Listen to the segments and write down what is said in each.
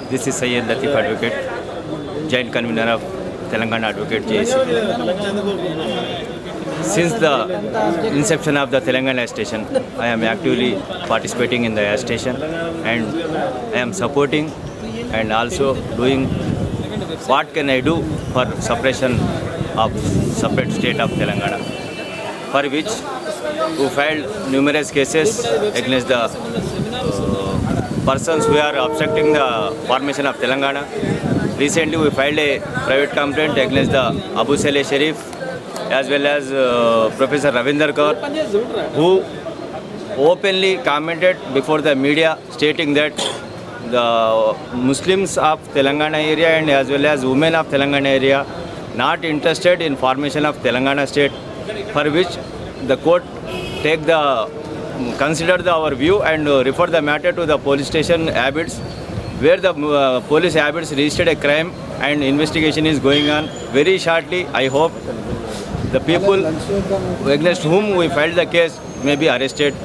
This is Sayyid Latif Advocate, Joint Convener of Telangana Advocate JAC. Since the inception of the Telangana Agitation, I am actively participating in the agitation and I am supporting and also doing what can I do for suppression of separate state of Telangana, for which we filed numerous cases against the persons who are obstructing the formation of Telangana. Recently, we filed a private complaint against the Abu Saleh Sharif as well as Professor Ravinder Kaur, who openly commented before the media stating that the Muslims of Telangana area and as well as women of Telangana area not interested in formation of Telangana state, for which the court consider our view and refer the matter to the police station Abbots, where the police Abbots registered a crime and investigation is going on. Very shortly, I hope the people against whom we filed the case may be arrested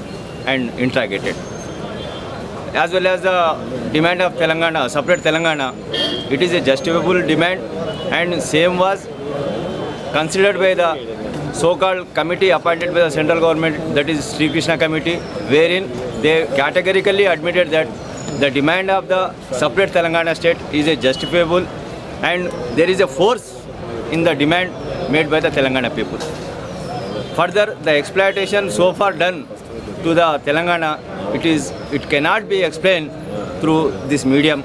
and interrogated. As well as the demand of Telangana, separate Telangana, it is a justifiable demand and same was considered by the so-called committee appointed by the central government, that is Sri Krishna Committee, wherein they categorically admitted that the demand of the separate Telangana state is a justifiable and there is a force in the demand made by the Telangana people. Further, the exploitation so far done to the Telangana, it cannot be explained through this medium,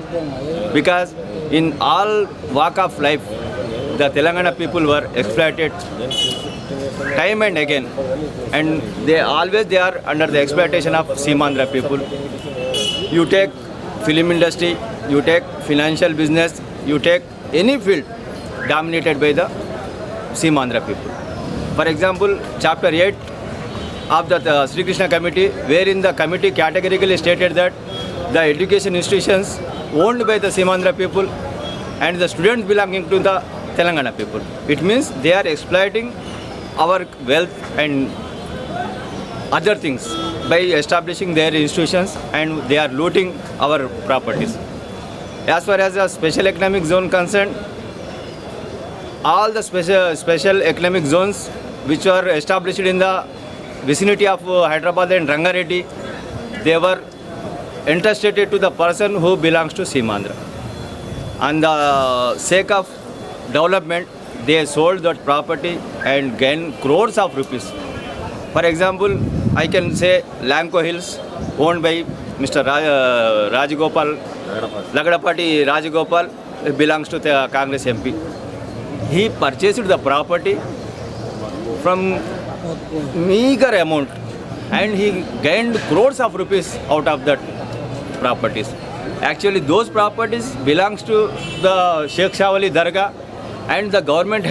because in all walk of life, the Telangana people were exploited time and again, and they are under the exploitation of Seemandhra people. You take film industry, you take financial business, you take any field dominated by the Seemandhra people. For example, chapter 8 of the Sri Krishna Committee, wherein the committee categorically stated that the education institutions owned by the Seemandhra people and the students belonging to the Telangana people. It means they are exploiting our wealth and other things by establishing their institutions, and they are looting our properties. As far as the special economic zone concerned, all the special economic zones which were established in the vicinity of Hyderabad and Rangareddy, they were entrusted to the person who belongs to Seemandhra. On the sake of development, they sold that property and gained crores of rupees. For example, I can say Lanco Hills, owned by Mr. Rajagopal, Lagadapati Rajagopal, belongs to the Congress MP. He purchased the property from meager amount and he gained crores of rupees out of that properties. Actually, those properties belongs to the Sheikh Shawali Dargah, and the government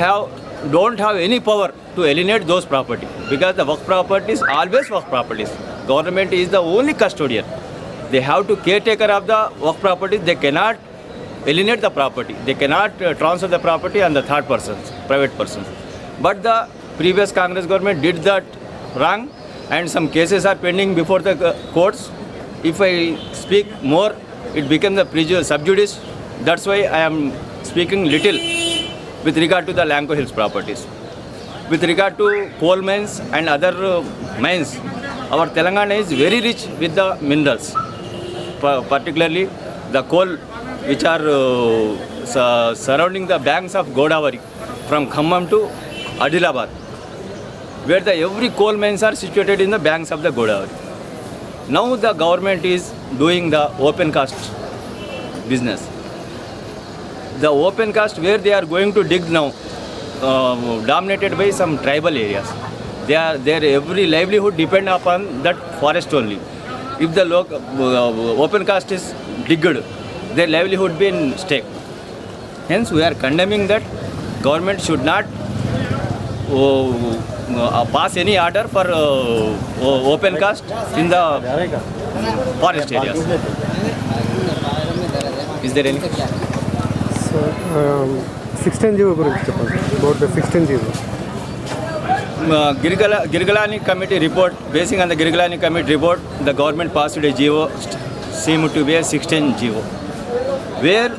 don't have any power to alienate those property, because the Waqf properties always Waqf properties. Government is the only custodian. They have to caretaker of the Waqf properties. They cannot alienate the property. They cannot transfer the property on the third persons, private persons. But the previous Congress government did that wrong, and some cases are pending before the courts. If I speak more, it becomes a sub judice. That's why I am speaking little with regard to the Lanco Hills properties. With regard to coal mines and other mines, our Telangana is very rich with the minerals, particularly the coal which are surrounding the banks of Godavari from Khammam to Adilabad, where every coal mines are situated in the banks of the Godavari. Now the government is doing the open cast business. The open cast where they are going to dig now, dominated by some tribal areas. Their every livelihood depend upon that forest only. If the open cast is digged, their livelihood be in stake. Hence, we are condemning that government should not pass any order for open cast in the forest areas. Is there any? So, 16 GO గురించి చెప్పండి. About the 16 GO. Girgalani committee report, basing on the Girgalani committee report, the government passed a GO, seemed to be a 16 GO. where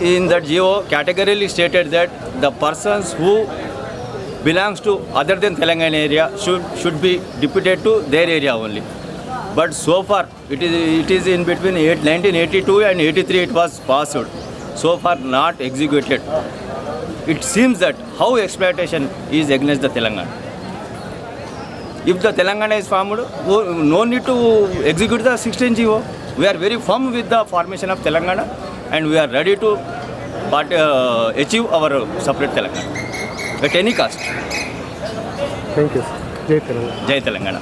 in that GO categorically stated that the persons who belongs to other than Telangana area should be deputed to their area only. But so far it is in between 1982 and 83 it was passed. So far not executed. It seems that how exploitation is against the Telangana. If the Telangana is formed, no need to execute the 16 GO. We are very firm with the formation of Telangana and we are ready to achieve our separate Telangana at any cost. Thank you sir. జై Telangana. Jai Telangana.